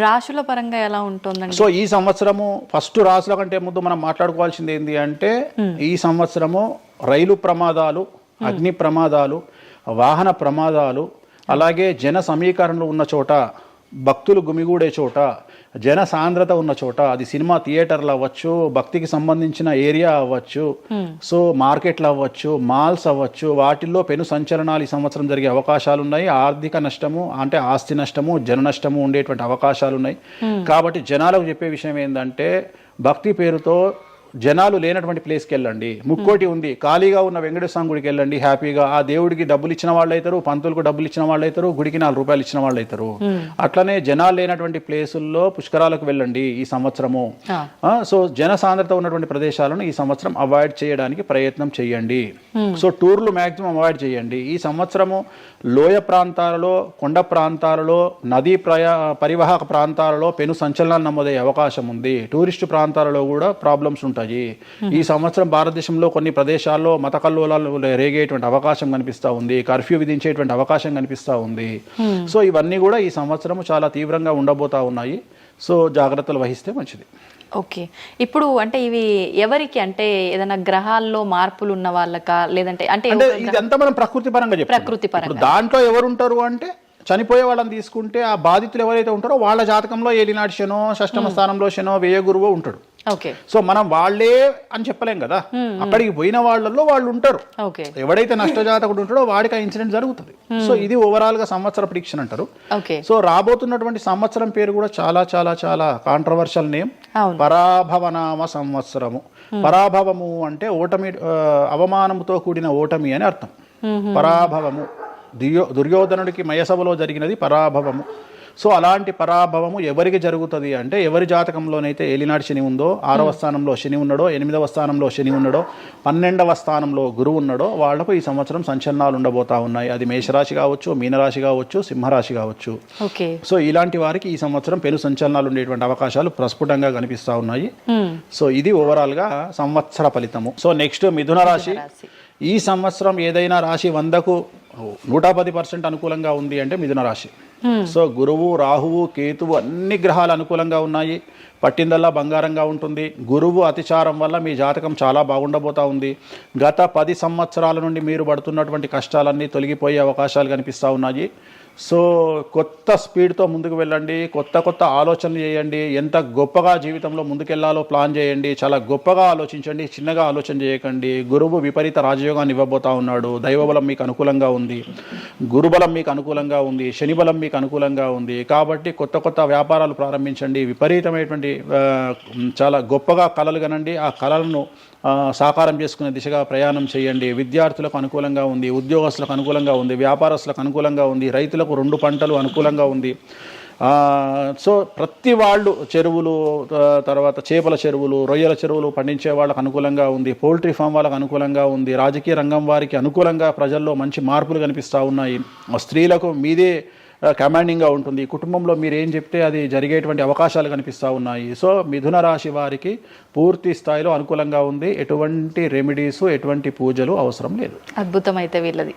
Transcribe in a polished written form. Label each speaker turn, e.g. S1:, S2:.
S1: రాశుల పరంగా ఎలా ఉంటుందండి?
S2: సో ఈ సంవత్సరము ఫస్ట్ రాశుల కంటే ముందు మనం మాట్లాడుకోవాల్సింది ఏంటి అంటే ఈ సంవత్సరము రైలు ప్రమాదాలు, అగ్ని ప్రమాదాలు, వాహన ప్రమాదాలు, అలాగే జన సమీకరణలు ఉన్న చోట, భక్తులు గుమిగూడే చోట, జన సాంద్రత ఉన్న చోట, అది సినిమా థియేటర్లు అవ్వచ్చు, భక్తికి సంబంధించిన ఏరియా అవ్వచ్చు, సో మార్కెట్లు అవ్వచ్చు, మాల్స్ అవ్వచ్చు, వాటిల్లో పెను సంచలనాలు ఈ సంవత్సరం జరిగే అవకాశాలు ఉన్నాయి. ఆర్థిక నష్టము అంటే ఆస్తి నష్టము, జన నష్టము ఉండేటువంటి అవకాశాలు ఉన్నాయి. కాబట్టి జనాలకు చెప్పే విషయం ఏంటంటే భక్తి పేరుతో జనాలు లేనటువంటి ప్లేస్కి వెళ్ళండి. ముక్కోటి ఉంది, ఖాళీగా ఉన్న వెంకటేశ్వర గుడికి వెళ్ళండి హ్యాపీగా. ఆ దేవుడికి డబ్బులు ఇచ్చిన వాళ్ళు అవుతారు, పంతులకు డబ్బులు ఇచ్చిన వాళ్ళు అవుతారు, గుడికి 4 రూపాయలు ఇచ్చిన వాళ్ళు అవుతారు. అట్లనే జనాలు లేనటువంటి ప్లేసుల్లో పుష్కరాలకు వెళ్ళండి ఈ సంవత్సరము. సో జన సాంద్రత ఉన్నటువంటి ప్రదేశాలను ఈ సంవత్సరం అవాయిడ్ చేయడానికి ప్రయత్నం చేయండి. సో టూర్లు మ్యాక్సిమం అవాయిడ్ చేయండి. ఈ సంవత్సరము లోయ ప్రాంతాలలో, కొండ ప్రాంతాలలో, నదీ పరివాహక ప్రాంతాలలో పెను సంచలనాలు నమోదయ్యే అవకాశం ఉంది. టూరిస్టు ప్రాంతాలలో కూడా ప్రాబ్లమ్స్ ఉంటాయి. ఈ సంవత్సరం భారతదేశంలో కొన్ని ప్రదేశాల్లో మత కల్లోలాలు రేగేటువంటి అవకాశం కనిపిస్తూ ఉంది, కర్ఫ్యూ విధించేటువంటి అవకాశం కనిపిస్తూ ఉంది. సో ఇవన్నీ కూడా ఈ సంవత్సరం చాలా తీవ్రంగా ఉండబోతా ఉన్నాయి. సో జాగ్రత్తలు వహిస్తే మంచిది.
S1: ఓకే, ఇప్పుడు అంటే ఇవి ఎవరికి అంటే ఏదైనా గ్రహాల్లో మార్పులు ఉన్న వాళ్ళకా, లేదంటే అంటే
S2: ఇదంతా మనం ప్రకృతి పరంగా చెప్తాం.
S1: ప్రకృతి పరంగా
S2: దాంట్లో ఎవరు ఉంటారు అంటే చనిపోయే వాళ్ళని తీసుకుంటే ఆ బాధితులు ఎవరైతే ఉంటారో వాళ్ళ జాతకంలో ఏలినాటి శనో, షష్టమ స్థానంలో శనో, వ్యయ గురువో ఉంటాడు. సో మనం వాళ్ళే అని చెప్పలేం కదా, అక్కడికి పోయిన వాళ్ళల్లో వాళ్ళు ఉంటారు. ఎవడైతే నష్టజాతకుడు ఉంటాడో వాడికి ఆ ఇన్సిడెంట్ జరుగుతుంది. సో ఇది ఓవరాల్ గా సంవత్సర ప్రిడిక్షన్ అంటారు. సో రాబోతున్నటువంటి సంవత్సరం పేరు కూడా చాలా చాలా చాలా కాంట్రవర్షియల్ నేమ్, పరాభవనామ సంవత్సరము. పరాభవము అంటే ఓటమి, అవమానముతో కూడిన ఓటమి అని అర్థం. పరాభవము దుర్యోధనుడికి మయసభలో జరిగినది పరాభవము. సో అలాంటి పరాభవము ఎవరికి జరుగుతుంది అంటే ఎవరి జాతకంలోనైతే ఏలినాటి శని ఉందో, 6వ స్థానంలో శని ఉన్నాడో, 8వ స్థానంలో శని ఉన్నాడో, 12వ స్థానంలో గురువు ఉన్నాడో వాళ్లకు ఈ సంవత్సరం సంచలనాలు ఉండబోతా ఉన్నాయి. అది మేషరాశి కావచ్చు, మీనరాశి కావచ్చు, సింహరాశి కావచ్చు. సో ఇలాంటి వారికి ఈ సంవత్సరం పెను సంచలనాలు ఉండేటువంటి అవకాశాలు ప్రస్ఫుటంగా కనిపిస్తా ఉన్నాయి. సో ఇది ఓవరాల్ గా సంవత్సర ఫలితము. సో నెక్స్ట్ మిథున రాశి. ఈ సంవత్సరం ఏదైనా రాశి 100కు 110% అనుకూలంగా ఉంది అంటే మిథున రాశి. సో గురువు, రాహువు, కేతువు అన్ని గ్రహాలు అనుకూలంగా ఉన్నాయి. పట్టిందల్లా బంగారంగా ఉంటుంది. గురువు అతిచారం వల్ల మీ జాతకం చాలా బాగుండబోతా ఉంది. గత 10 సంవత్సరాల నుండి మీరు పడుతున్నటువంటి కష్టాలన్నీ తొలగిపోయే అవకాశాలు కనిపిస్తూ ఉన్నాయి. సో కొత్త స్పీడ్తో ముందుకు వెళ్ళండి, కొత్త కొత్త ఆలోచనలు చేయండి, ఎంత గొప్పగా జీవితంలో ముందుకెళ్లాలో ప్లాన్ చేయండి, చాలా గొప్పగా ఆలోచించండి, చిన్నగా ఆలోచన చేయకండి. గురువు విపరీత రాజయోగాన్ని ఇవ్వబోతా ఉన్నాడు. దైవబలం మీకు అనుకూలంగా ఉంది, గురుబలం మీకు అనుకూలంగా ఉంది, శనిబలం మీకు అనుకూలంగా ఉంది. కాబట్టి కొత్త కొత్త వ్యాపారాలు ప్రారంభించండి, విపరీతమైనటువంటి చాలా గొప్పగా కలలు కనండి, ఆ కళలను సాకారం చేసుకునే దిశగా ప్రయాణం చేయండి. విద్యార్థులకు అనుకూలంగా ఉంది, ఉద్యోగస్తులకు అనుకూలంగా ఉంది, వ్యాపారస్తులకు అనుకూలంగా ఉంది, రైతులకు 2 పంటలు అనుకూలంగా ఉంది. సో ప్రతి వాళ్ళు చెరువులు, తర్వాత చేపల చెరువులు, రొయ్యల చెరువులు పండించే వాళ్ళకు అనుకూలంగా ఉంది, పౌల్ట్రీ ఫామ్ వాళ్ళకు అనుకూలంగా ఉంది, రాజకీయ రంగం వారికి అనుకూలంగా ప్రజల్లో మంచి మార్పులు కనిపిస్తూ ఉన్నాయి. స్త్రీలకు మీదే కమాండింగ్గా ఉంటుంది. కుటుంబంలో మీరు ఏం చెప్తే అది జరిగేటువంటి అవకాశాలు కనిపిస్తూ ఉన్నాయి. సో మిథున రాశి వారికి పూర్తి స్థాయిలో అనుకూలంగా ఉంది. ఎటువంటి రెమెడీస్, ఎటువంటి పూజలు అవసరం లేదు.
S1: అద్భుతం అయితే వీళ్ళది.